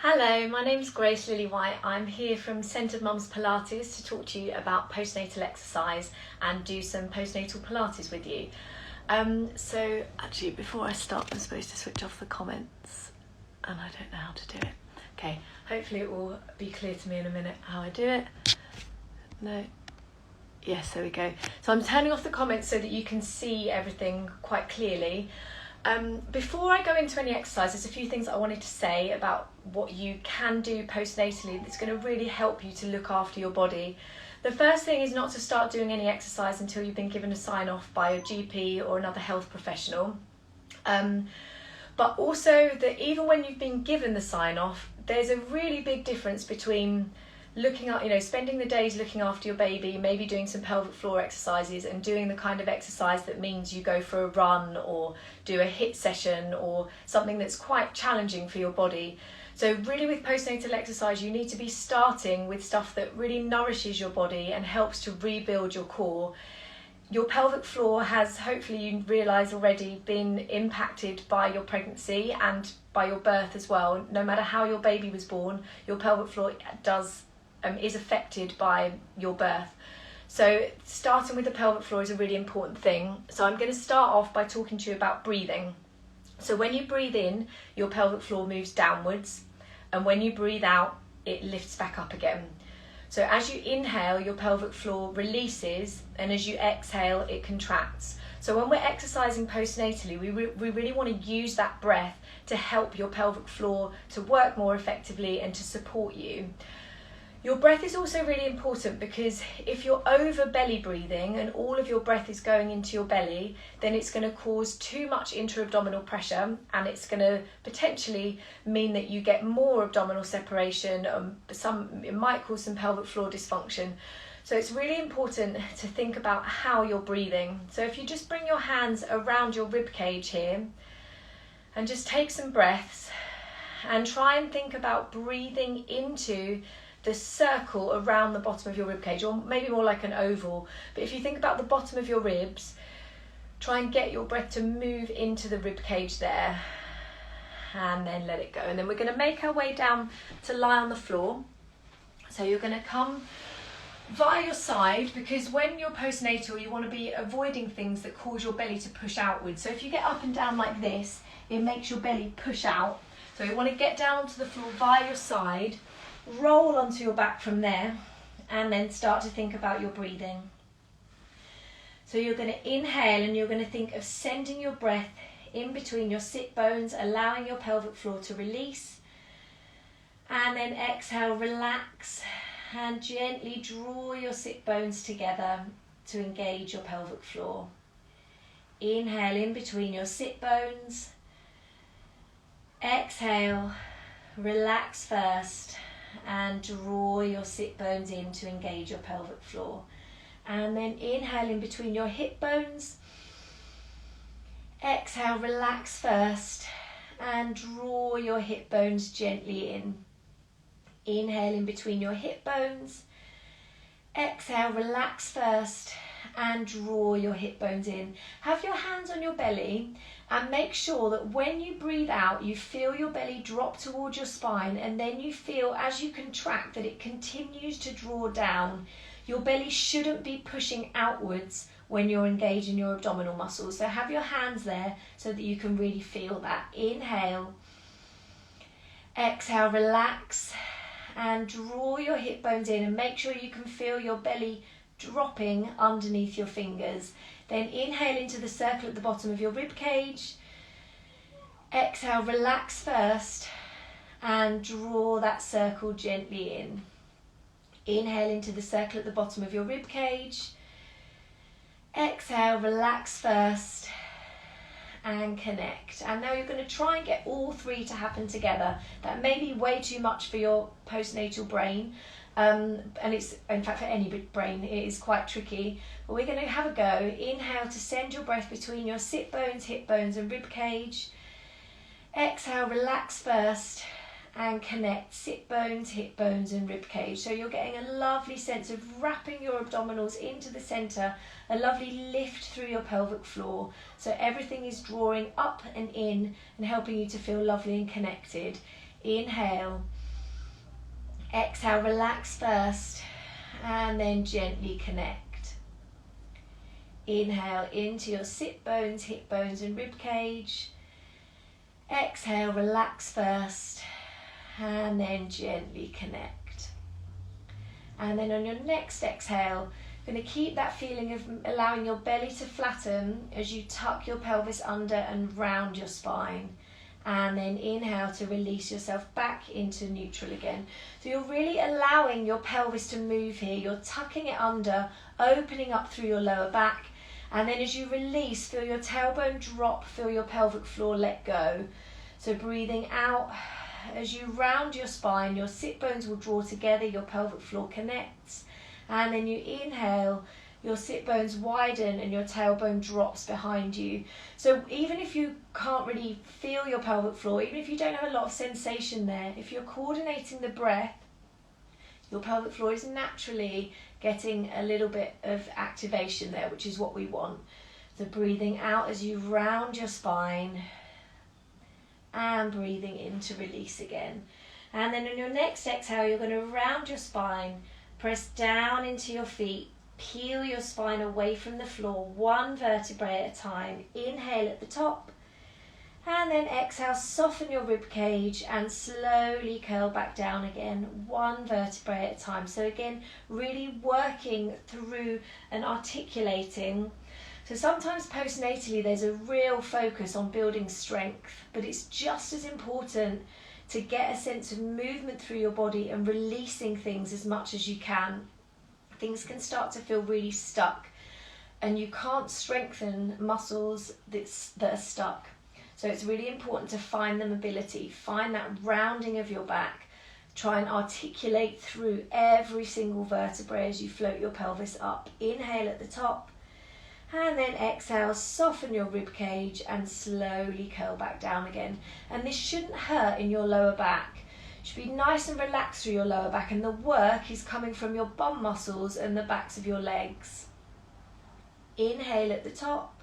Hello, my name's Grace Lily White. I'm here from Centred Mums Pilates to talk to you about postnatal exercise and do some postnatal Pilates with you. So actually before I start I'm supposed to switch off the comments and I don't know how to do it. Okay, hopefully it will be clear to me in a minute how I do it. No. Yes, there we go. So I'm turning off the comments so that you can see everything quite clearly. Before I go into any exercise, there's a few things I wanted to say about what you can do postnatally that's going to really help you to look after your body. The first thing is not to start doing any exercise until you've been given a sign off by your GP or another health professional. But also that even when you've been given the sign off, there's a really big difference between looking at, spending the days looking after your baby, maybe doing some pelvic floor exercises and doing the kind of exercise that means you go for a run or do a HIIT session or something that's quite challenging for your body. So really with postnatal exercise, you need to be starting with stuff that really nourishes your body and helps to rebuild your core. Your pelvic floor has, hopefully you realise already, been impacted by your pregnancy and by your birth as well. No matter how your baby was born, your pelvic floor is affected by your birth. So starting with the pelvic floor is a really important thing. So I'm going to start off by talking to you about breathing. So when you breathe in, your pelvic floor moves downwards, and when you breathe out, it lifts back up again. So as you inhale, your pelvic floor releases, and as you exhale, it contracts. So when we're exercising postnatally, we really want to use that breath to help your pelvic floor to work more effectively and to support you. Your breath is also really important because if you're over belly breathing and all of your breath is going into your belly, then it's going to cause too much intra-abdominal pressure and it's going to potentially mean that you get more abdominal separation. It might cause some pelvic floor dysfunction. So it's really important to think about how you're breathing. So if you just bring your hands around your rib cage here and just take some breaths and try and think about breathing into the circle around the bottom of your rib cage, or maybe more like an oval. But if you think about the bottom of your ribs, try and get your breath to move into the rib cage there and then let it go. And then we're going to make our way down to lie on the floor. So you're going to come via your side, because when you're postnatal you want to be avoiding things that cause your belly to push outwards. So if you get up and down like this, it makes your belly push out. So you want to get down onto the floor via your side, roll onto your back from there, and then start to think about your breathing. So you're going to inhale and you're going to think of sending your breath in between your sit bones, allowing your pelvic floor to release. And then exhale, relax and gently draw your sit bones together to engage your pelvic floor. Inhale in between your sit bones. Exhale, relax first and draw your sit bones in to engage your pelvic floor. And then inhale in between your hip bones. Exhale, relax first and draw your hip bones gently in. Inhale in between your hip bones. Exhale, relax first and draw your hip bones in. Have your hands on your belly and make sure that when you breathe out, you feel your belly drop towards your spine, and then you feel as you contract that it continues to draw down. Your belly shouldn't be pushing outwards when you're engaging your abdominal muscles. So have your hands there so that you can really feel that. Inhale. Exhale, relax and draw your hip bones in, and make sure you can feel your belly dropping underneath your fingers. Then inhale into the circle at the bottom of your rib cage. Exhale, relax first and draw that circle gently in. Inhale into the circle at the bottom of your rib cage. Exhale, relax first and connect. And now you're going to try and get all three to happen together. That may be way too much for your postnatal brain. And it's, in fact, for any brain, it is quite tricky. But we're going to have a go. Inhale to send your breath between your sit bones, hip bones and rib cage. Exhale, relax first and connect sit bones, hip bones and rib cage. So you're getting a lovely sense of wrapping your abdominals into the centre, a lovely lift through your pelvic floor. So everything is drawing up and in and helping you to feel lovely and connected. Inhale. Exhale, relax first, and then gently connect. Inhale into your sit bones, hip bones and rib cage. Exhale, relax first, and then gently connect. And then on your next exhale, going to keep that feeling of allowing your belly to flatten as you tuck your pelvis under and round your spine. And then inhale to release yourself back into neutral again. So you're really allowing your pelvis to move here. You're tucking it under, opening up through your lower back. And then as you release, feel your tailbone drop, feel your pelvic floor let go. So breathing out, as you round your spine, your sit bones will draw together, your pelvic floor connects. And then you inhale, your sit bones widen and your tailbone drops behind you. So even if you can't really feel your pelvic floor, even if you don't have a lot of sensation there, if you're coordinating the breath, your pelvic floor is naturally getting a little bit of activation there, which is what we want. So breathing out as you round your spine and breathing in to release again. And then on your next exhale, you're going to round your spine, press down into your feet, peel your spine away from the floor, one vertebrae at a time. Inhale at the top, and then exhale, soften your rib cage and slowly curl back down again, one vertebrae at a time. So again, really working through and articulating. So sometimes postnatally there's a real focus on building strength, but it's just as important to get a sense of movement through your body and releasing things as much as you can. Things can start to feel really stuck and you can't strengthen muscles that are stuck. So it's really important to find the mobility, find that rounding of your back, try and articulate through every single vertebrae as you float your pelvis up. Inhale at the top, and then exhale, soften your rib cage and slowly curl back down again. And this shouldn't hurt in your lower back. It should be nice and relaxed through your lower back, and the work is coming from your bum muscles and the backs of your legs. Inhale at the top,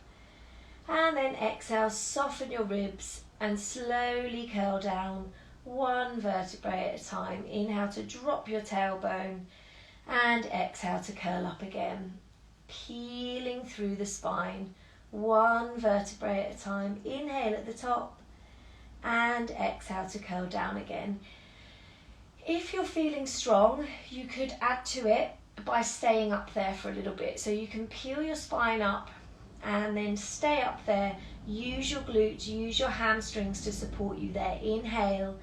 and then exhale, soften your ribs and slowly curl down, one vertebrae at a time. Inhale to drop your tailbone and exhale to curl up again. Peeling through the spine, one vertebrae at a time. Inhale at the top and exhale to curl down again. If you're feeling strong, you could add to it by staying up there for a little bit. So you can peel your spine up and then stay up there. Use your glutes, use your hamstrings to support you there. Inhale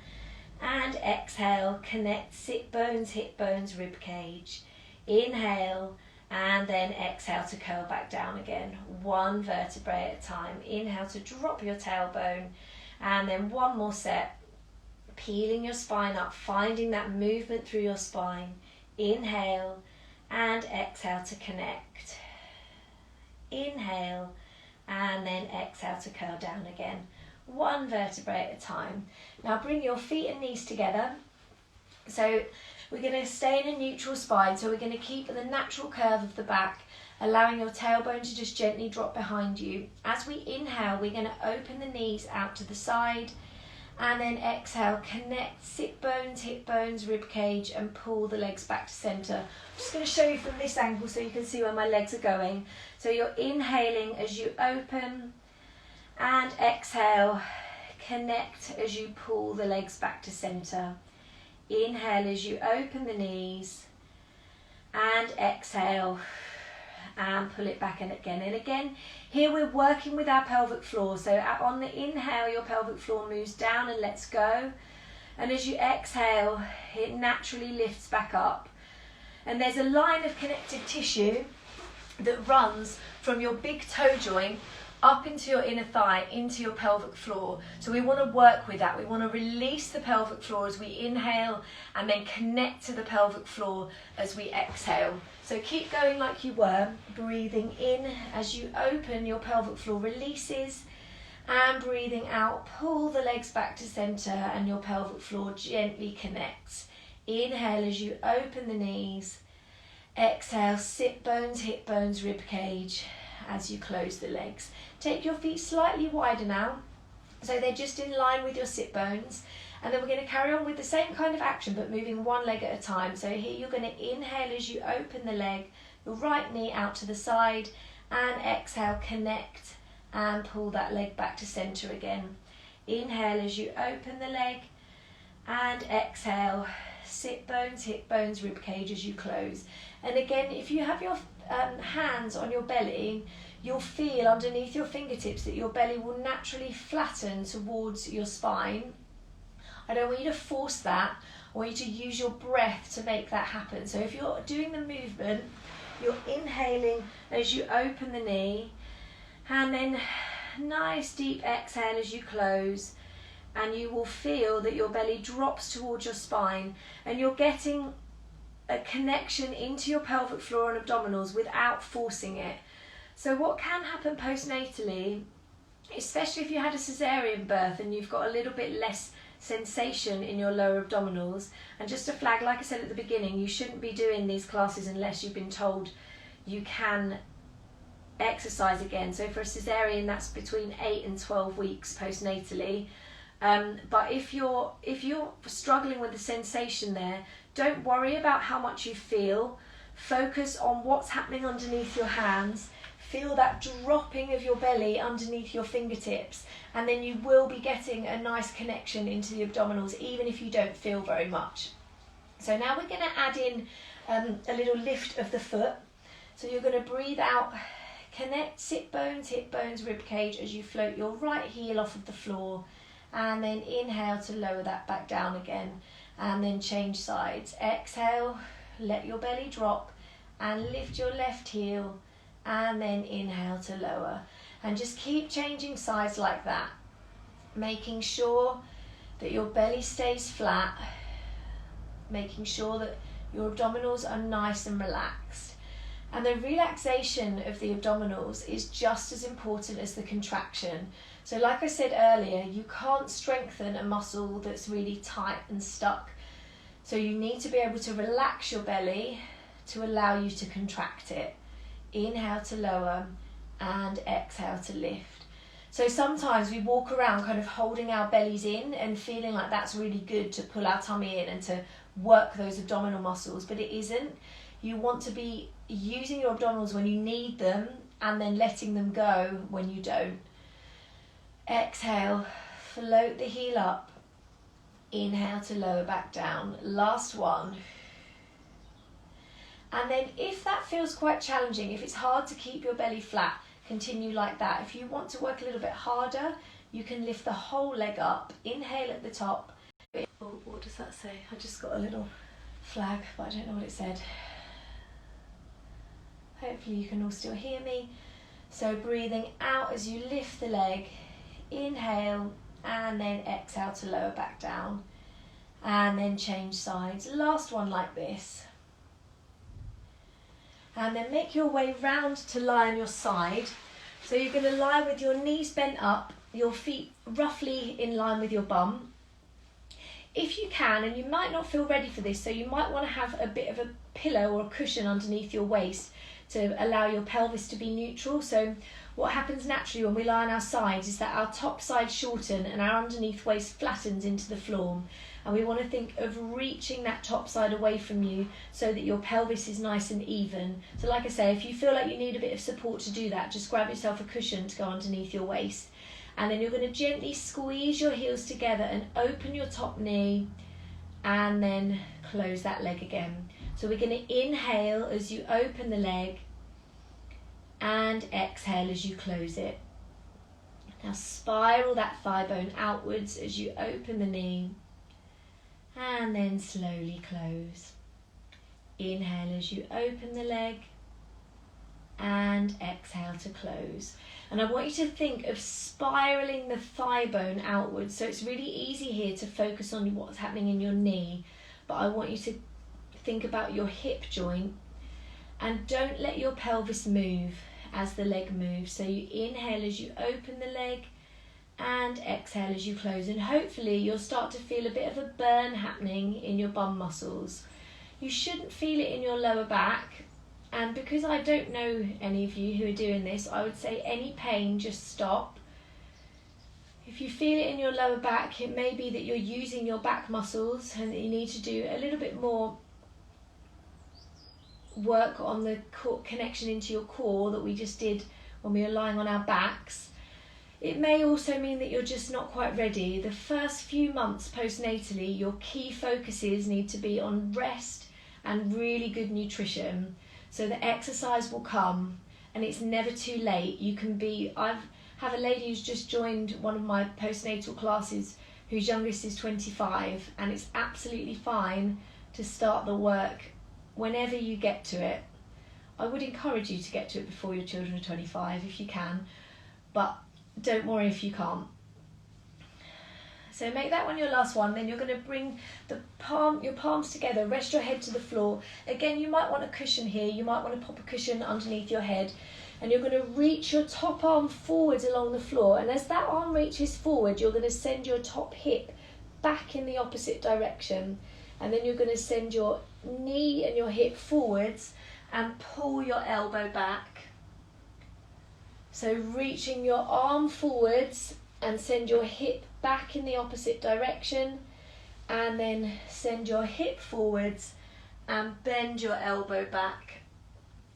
and exhale, connect sit bones, hip bones, rib cage. Inhale and then exhale to curl back down again, one vertebrae at a time. Inhale to drop your tailbone, and then one more set, peeling your spine up, finding that movement through your spine. Inhale and exhale to connect. Inhale and then exhale to curl down again, one vertebrae at a time. Now bring your feet and knees together. So we're going to stay in a neutral spine, so we're going to keep the natural curve of the back, allowing your tailbone to just gently drop behind you. As we inhale, we're going to open the knees out to the side, and then exhale, connect sit bones, hip bones, rib cage, and pull the legs back to center. I'm just going to show you from this angle so you can see where my legs are going. So you're inhaling as you open, and exhale, connect as you pull the legs back to center. Inhale as you open the knees, and exhale and pull it back in again. And again, here we're working with our pelvic floor. So on the inhale, your pelvic floor moves down and lets go. And as you exhale, it naturally lifts back up. And there's a line of connective tissue that runs from your big toe joint up into your inner thigh, into your pelvic floor. So we want to work with that. We want to release the pelvic floor as we inhale, and then connect to the pelvic floor as we exhale. So keep going like you were, breathing in as you open, your pelvic floor releases, and breathing out, pull the legs back to center and your pelvic floor gently connects. Inhale as you open the knees, exhale, sit bones, hip bones, rib cage as you close the legs. Take your feet slightly wider now, so they're just in line with your sit bones, And then we're going to carry on with the same kind of action, but moving one leg at a time. So here you're going to inhale as you open the leg, your right knee out to the side, and exhale, connect and pull that leg back to center again. Inhale as you open the leg, and exhale, sit bones, hip bones, rib cage as you close. And again, if you have your hands on your belly, you'll feel underneath your fingertips that your belly will naturally flatten towards your spine. I don't want you to force that. I want you to use your breath to make that happen. So if you're doing the movement, you're inhaling as you open the knee, and then nice deep exhale as you close, and you will feel that your belly drops towards your spine, and you're getting a connection into your pelvic floor and abdominals without forcing it. So what can happen postnatally, especially if you had a cesarean birth and you've got a little bit less sensation in your lower abdominals, and just a flag, like I said at the beginning, you shouldn't be doing these classes unless you've been told you can exercise again. So for a cesarean, that's between 8 and 12 weeks postnatally. But if you're struggling with the sensation there, don't worry about how much you feel. Focus on what's happening underneath your hands. Feel that dropping of your belly underneath your fingertips, and then you will be getting a nice connection into the abdominals, even if you don't feel very much. So now we're going to add in a little lift of the foot. So you're going to breathe out, connect sit bones, hip bones, rib cage as you float your right heel off of the floor, and then inhale to lower that back down again, and then change sides. Exhale, let your belly drop and lift your left heel, and then inhale to lower, and just keep changing sides like that, making sure that your belly stays flat, making sure that your abdominals are nice and relaxed. And the relaxation of the abdominals is just as important as the contraction. So like I said earlier, you can't strengthen a muscle that's really tight and stuck. So you need to be able to relax your belly to allow you to contract it. Inhale to lower and exhale to lift. So sometimes we walk around kind of holding our bellies in and feeling like that's really good to pull our tummy in and to work those abdominal muscles, but it isn't. You want to be using your abdominals when you need them and then letting them go when you don't. Exhale, float the heel up. Inhale to lower back down. Last one. And then if that feels quite challenging, if it's hard to keep your belly flat, continue like that. If you want to work a little bit harder, you can lift the whole leg up. Inhale at the top. Oh, what does that say? I just got a little flag, but I don't know what it said. Hopefully you can all still hear me. So breathing out as you lift the leg, inhale, and then exhale to lower back down, and then change sides. Last one like this. And then make your way round to lie on your side. So you're going to lie with your knees bent up, your feet roughly in line with your bum. If you can, and you might not feel ready for this, so you might want to have a bit of a pillow or a cushion underneath your waist to allow your pelvis to be neutral. So what happens naturally when we lie on our sides is that our top side shorten and our underneath waist flattens into the floor. And we want to think of reaching that top side away from you so that your pelvis is nice and even. So like I say, if you feel like you need a bit of support to do that, just grab yourself a cushion to go underneath your waist. And then you're going to gently squeeze your heels together and open your top knee, and then close that leg again. So we're going to inhale as you open the leg and exhale as you close it. Now spiral that thigh bone outwards as you open the knee, and then slowly close. Inhale as you open the leg and exhale to close. And I want you to think of spiraling the thigh bone outwards. So it's really easy here to focus on what's happening in your knee, but I want you to think about your hip joint, and don't let your pelvis move as the leg moves. So you inhale as you open the leg and exhale as you close, and hopefully you'll start to feel a bit of a burn happening in your bum muscles. You shouldn't feel it in your lower back, and because I don't know any of you who are doing this, I would say any pain, just stop. If you feel it in your lower back, it may be that you're using your back muscles and that you need to do a little bit more work on the connection into your core that we just did when we were lying on our backs. It may also mean that you're just not quite ready. The first few months postnatally, your key focuses need to be on rest and really good nutrition. So the exercise will come and it's never too late. You can be, I have a lady who's just joined one of my postnatal classes whose youngest is 25, and it's absolutely fine to start the work whenever you get to it. I would encourage you to get to it before your children are 25 if you can, but don't worry if you can't. So make that one your last one. Then you're going to bring your palms together, rest your head to the floor. Again, you might want a cushion here. You might want to pop a cushion underneath your head. And you're going to reach your top arm forwards along the floor. And as that arm reaches forward, you're going to send your top hip back in the opposite direction. And then you're going to send your knee and your hip forwards and pull your elbow back. So reaching your arm forwards and send your hip back in the opposite direction, and then send your hip forwards and bend your elbow back,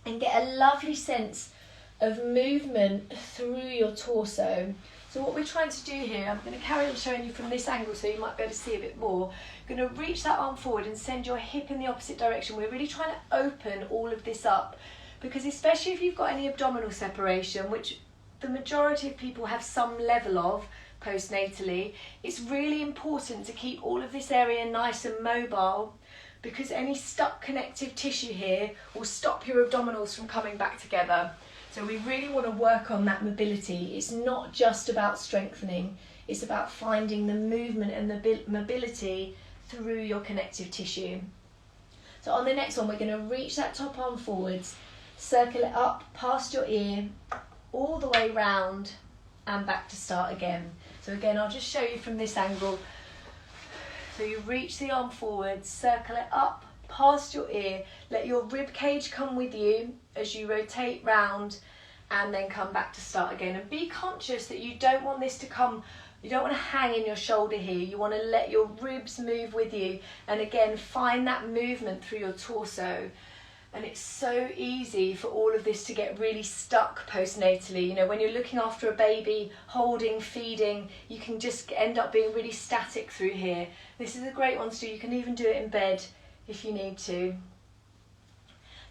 and get a lovely sense of movement through your torso. So what we're trying to do here, I'm going to carry on showing you from this angle so you might be able to see a bit more. You're going to reach that arm forward and send your hip in the opposite direction. We're really trying to open all of this up, because especially if you've got any abdominal separation, which the majority of people have some level of postnatally, it's really important to keep all of this area nice and mobile, because any stuck connective tissue here will stop your abdominals from coming back together. So we really want to work on that mobility. It's not just about strengthening, it's about finding the movement and the mobility through your connective tissue. So on the next one, we're going to reach that top arm forwards, circle it up past your ear, all the way round and back to start again. So again, I'll just show you from this angle. So you reach the arm forward, circle it up past your ear, let your rib cage come with you as you rotate round, and then come back to start again. And be conscious that you don't want this to come, you don't want to hang in your shoulder here. You want to let your ribs move with you, and again, find that movement through your torso. And it's so easy for all of this to get really stuck postnatally. You know, when you're looking after a baby, holding, feeding, you can just end up being really static through here. This is a great one to do. You can even do it in bed if you need to.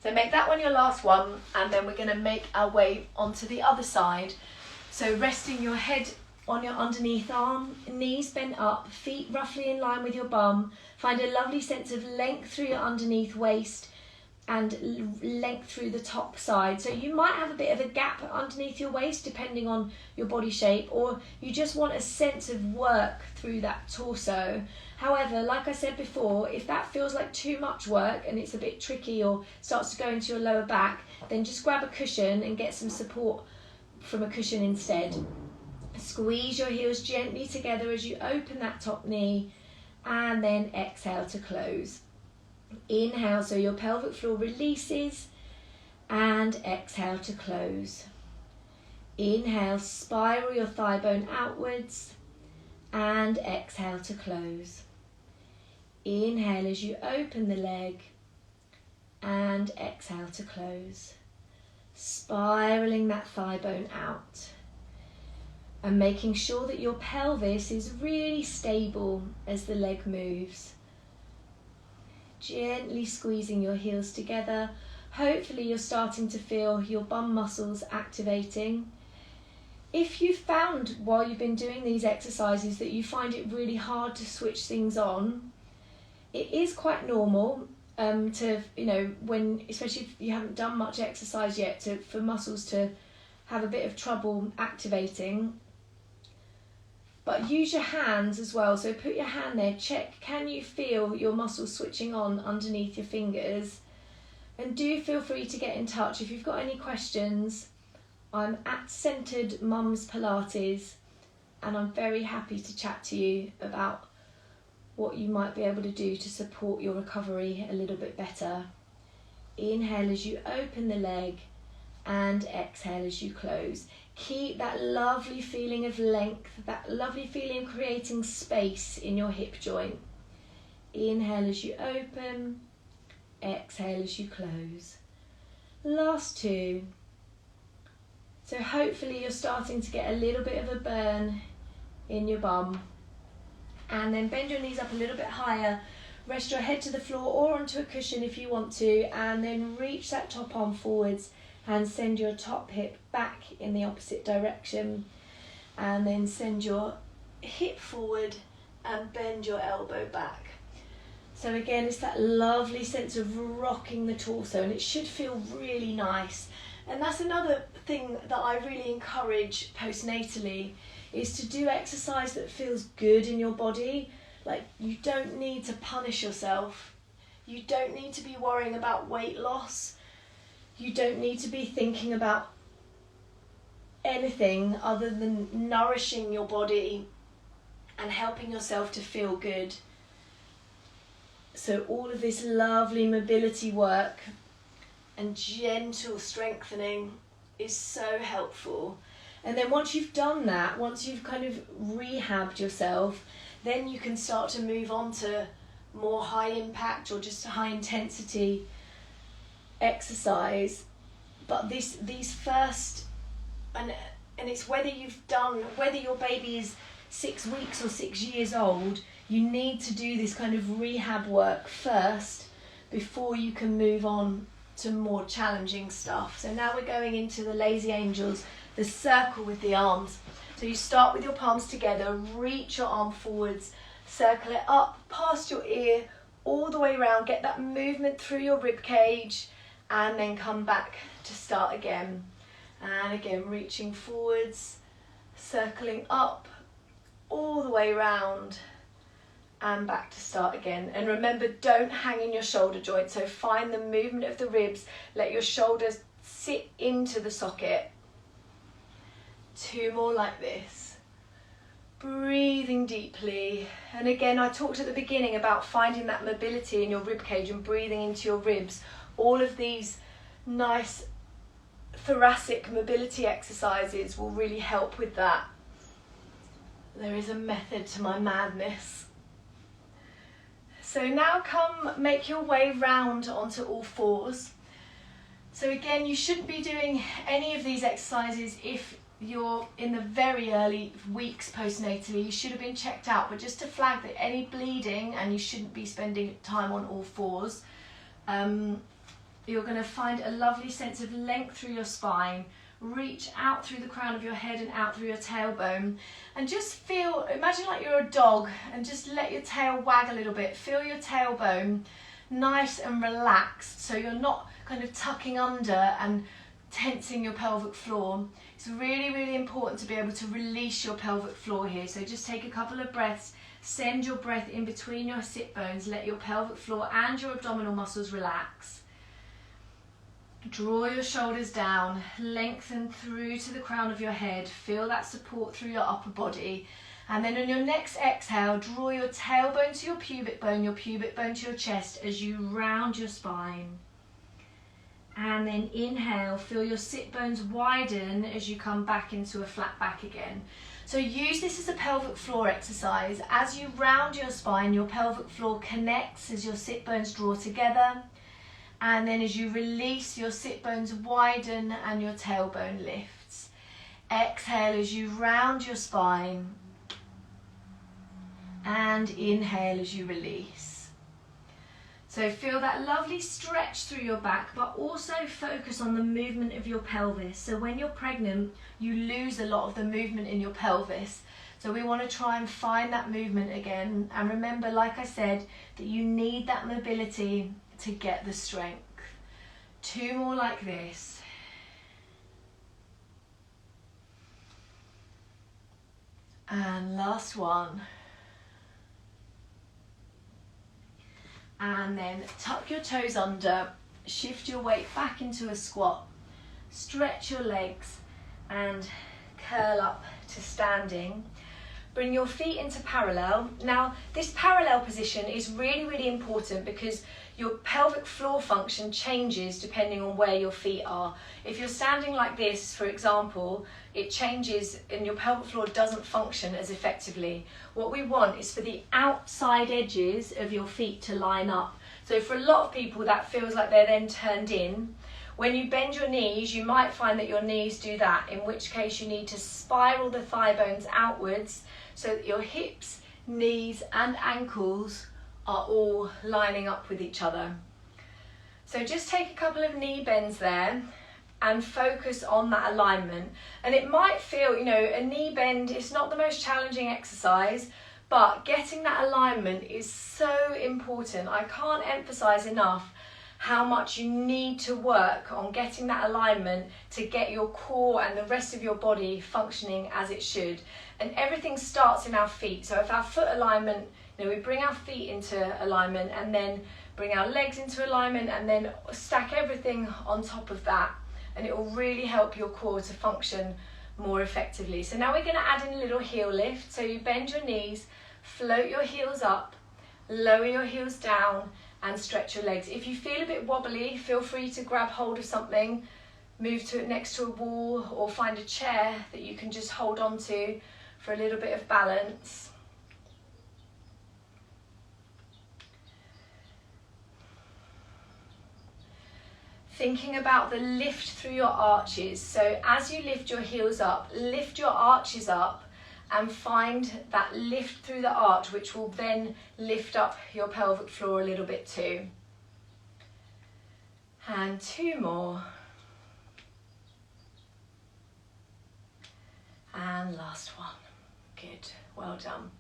So make that one your last one, and then we're going to make our way onto the other side. So resting your head on your underneath arm, knees bent up, feet roughly in line with your bum. Find a lovely sense of length through your underneath waist and length through the top side. So you might have a bit of a gap underneath your waist depending on your body shape, or you just want a sense of work through that torso. However, like I said before, if that feels like too much work and it's a bit tricky or starts to go into your lower back, then just grab a cushion and get some support from a cushion instead. Squeeze your heels gently together as you open that top knee, and then exhale to close. Inhale so your pelvic floor releases, and exhale to close. Inhale, spiral your thigh bone outwards, and exhale to close. Inhale as you open the leg, and exhale to close. Spiraling that thigh bone out, and making sure that your pelvis is really stable as the leg moves. Gently squeezing your heels together. Hopefully you're starting to feel your bum muscles activating. If you've found while you've been doing these exercises that you find it really hard to switch things on, it is quite normal to, you know, when, especially if you haven't done much exercise yet, for muscles to have a bit of trouble activating. But use your hands as well, so put your hand there, check, can you feel your muscles switching on underneath your fingers? And do feel free to get in touch if you've got any questions. I'm at Centered Mums Pilates, and I'm very happy to chat to you about what you might be able to do to support your recovery a little bit better. Inhale as you open the leg, and exhale as you close. Keep that lovely feeling of length, that lovely feeling of creating space in your hip joint. Inhale as you open, exhale as you close. Last two. So hopefully you're starting to get a little bit of a burn in your bum. And then bend your knees up a little bit higher. Rest your head to the floor or onto a cushion if you want to, and then reach that top arm forwards and send your top hip back in the opposite direction. And then send your hip forward and bend your elbow back. So again, it's that lovely sense of rocking the torso, and it should feel really nice. And that's another thing that I really encourage postnatally, is to do exercise that feels good in your body. Like, you don't need to punish yourself. You don't need to be worrying about weight loss. You don't need to be thinking about anything other than nourishing your body and helping yourself to feel good. So all of this lovely mobility work and gentle strengthening is so helpful. And then once you've done that, once you've kind of rehabbed yourself, then you can start to move on to more high impact or just high intensity exercise. But these first, and it's whether your baby is 6 weeks or 6 years old, you need to do this kind of rehab work first before you can move on to more challenging stuff. So now we're going into the lazy angels, the circle with the arms. So you start with your palms together, reach your arm forwards, circle it up past your ear, all the way around, get that movement through your rib cage, and then come back to start again. And again, reaching forwards, circling up, all the way around, and back to start again. And remember, don't hang in your shoulder joint, so find the movement of the ribs, let your shoulders sit into the socket. 2 more like this. Breathing deeply. And again, I talked at the beginning about finding that mobility in your rib cage and breathing into your ribs. All of these nice thoracic mobility exercises will really help with that. There is a method to my madness. So now come make your way round onto all fours. So again, you shouldn't be doing any of these exercises if you're in the very early weeks postnatally. You should have been checked out, but just to flag that any bleeding, and you shouldn't be spending time on all fours. You're going to find a lovely sense of length through your spine. Reach out through the crown of your head and out through your tailbone, and just feel, imagine like you're a dog, and just let your tail wag a little bit. Feel your tailbone nice and relaxed, so you're not kind of tucking under and tensing your pelvic floor. It's really, really important to be able to release your pelvic floor here. So just take a couple of breaths, send your breath in between your sit bones, let your pelvic floor and your abdominal muscles relax. Draw your shoulders down, lengthen through to the crown of your head, feel that support through your upper body, and then on your next exhale, draw your tailbone to your pubic bone to your chest as you round your spine. And then inhale, feel your sit bones widen as you come back into a flat back again. So use this as a pelvic floor exercise. As you round your spine, your pelvic floor connects as your sit bones draw together. And then as you release, your sit bones widen and your tailbone lifts. Exhale as you round your spine. And inhale as you release. So feel that lovely stretch through your back, but also focus on the movement of your pelvis. So when you're pregnant, you lose a lot of the movement in your pelvis. So we want to try and find that movement again. And remember, like I said, that you need that mobility to get the strength. 2 more like this. And last one. And then tuck your toes under, shift your weight back into a squat, stretch your legs and curl up to standing. bring your feet into parallel. Now, this parallel position is really, really important because your pelvic floor function changes depending on where your feet are. If you're standing like this, for example, it changes and your pelvic floor doesn't function as effectively. What we want is for the outside edges of your feet to line up. So for a lot of people, that feels like they're then turned in. When you bend your knees, you might find that your knees do that, in which case you need to spiral the thigh bones outwards so that your hips, knees and ankles are all lining up with each other. So just take a couple of knee bends there and focus on that alignment. And it might feel, you know, a knee bend is not the most challenging exercise, but getting that alignment is so important. I can't emphasize enough how much you need to work on getting that alignment to get your core and the rest of your body functioning as it should. And everything starts in our feet. So if our foot alignment, you know, we bring our feet into alignment and then bring our legs into alignment and then stack everything on top of that, and it will really help your core to function more effectively. So now we're going to add in a little heel lift. So you bend your knees, float your heels up, lower your heels down and stretch your legs. If you feel a bit wobbly, feel free to grab hold of something, move to it next to a wall or find a chair that you can just hold on to for a little bit of balance. Thinking about the lift through your arches. So as you lift your heels up, lift your arches up and find that lift through the arch, which will then lift up your pelvic floor a little bit too. And two more. And last one. Good, well done.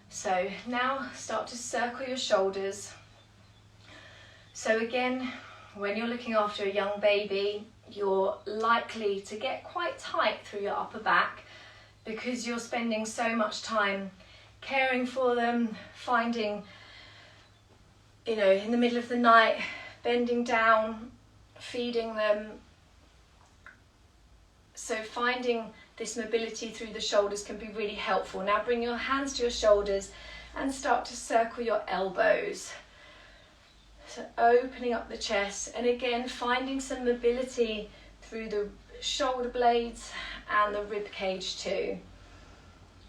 So now start to circle your shoulders. So again, when you're looking after a young baby, you're likely to get quite tight through your upper back because you're spending so much time caring for them, finding, you know, in the middle of the night, bending down, feeding them. So finding this mobility through the shoulders can be really helpful. Now bring your hands to your shoulders and start to circle your elbows. So opening up the chest, and again finding some mobility through the shoulder blades and the rib cage too.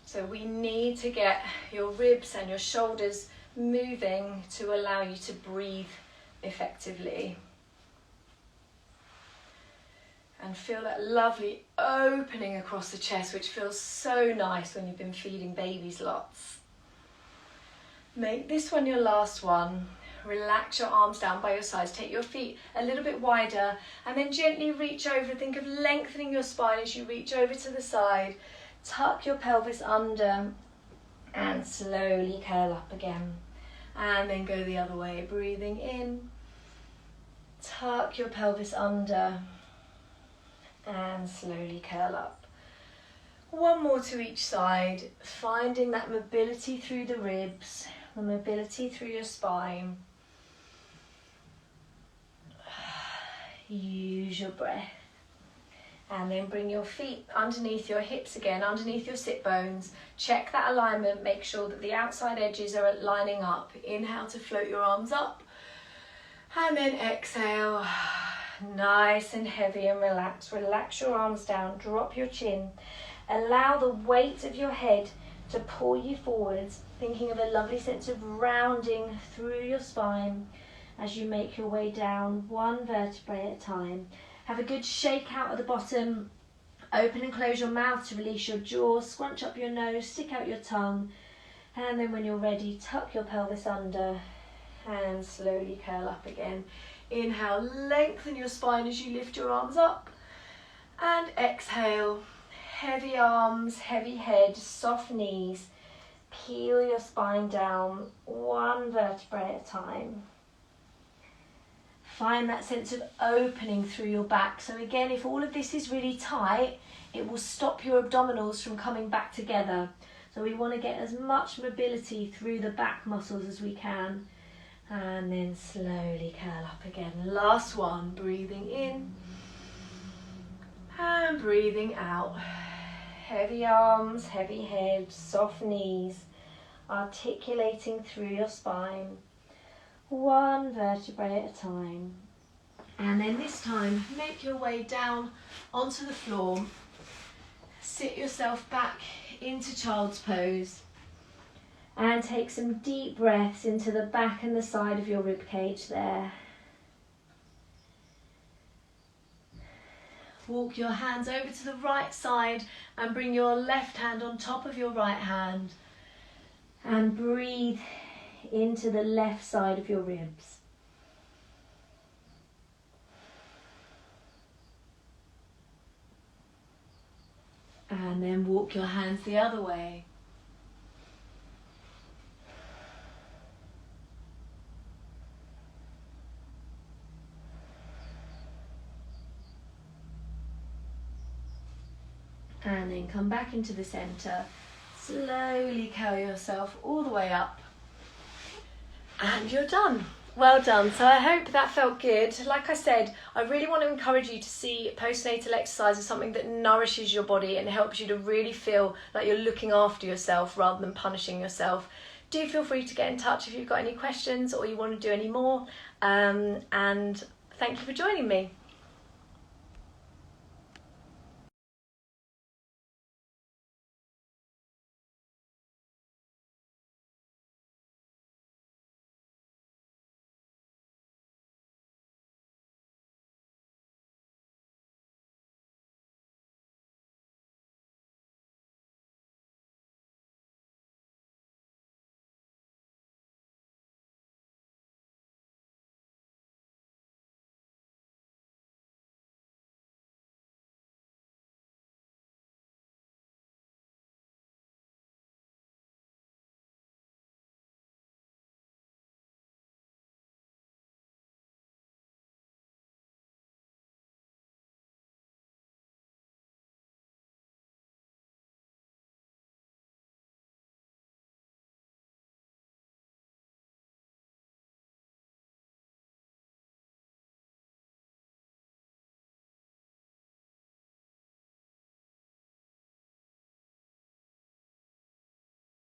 So we need to get your ribs and your shoulders moving to allow you to breathe effectively. And feel that lovely opening across the chest, which feels so nice when you've been feeding babies lots. Make this one your last one. Relax your arms down by your sides. Take your feet a little bit wider and then gently reach over. Think of lengthening your spine as you reach over to the side. Tuck your pelvis under and slowly curl up again. And then go the other way. Breathing in. Tuck your pelvis under and slowly curl up. One more to each side. Finding that mobility through the ribs, the mobility through your spine. Use your breath. And then bring your feet underneath your hips again, underneath your sit bones. Check that alignment, make sure that the outside edges are lining up. Inhale to float your arms up. And then exhale, nice and heavy and relaxed. Relax your arms down, drop your chin. Allow the weight of your head to pull you forwards, thinking of a lovely sense of rounding through your spine as you make your way down one vertebrae at a time. Have a good shake out at the bottom. Open and close your mouth to release your jaw. Scrunch up your nose, stick out your tongue. And then when you're ready, tuck your pelvis under and slowly curl up again. Inhale, lengthen your spine as you lift your arms up. And exhale, heavy arms, heavy head, soft knees. Peel your spine down one vertebrae at a time. Find that sense of opening through your back. So again, if all of this is really tight, it will stop your abdominals from coming back together. So we want to get as much mobility through the back muscles as we can. And then slowly curl up again. Last one, breathing in and breathing out. Heavy arms, heavy head, soft knees, articulating through your spine, one vertebrae at a time. And then this time, make your way down onto the floor. Sit yourself back into child's pose and take some deep breaths into the back and the side of your rib cage there. Walk your hands over to the right side and bring your left hand on top of your right hand and breathe into the left side of your ribs. And then walk your hands the other way. And then come back into the centre. Slowly curl yourself all the way up. And you're done. Well done. So I hope that felt good. Like I said, I really want to encourage you to see postnatal exercise as something that nourishes your body and helps you to really feel like you're looking after yourself rather than punishing yourself. Do feel free to get in touch if you've got any questions or you want to do any more. And thank you for joining me.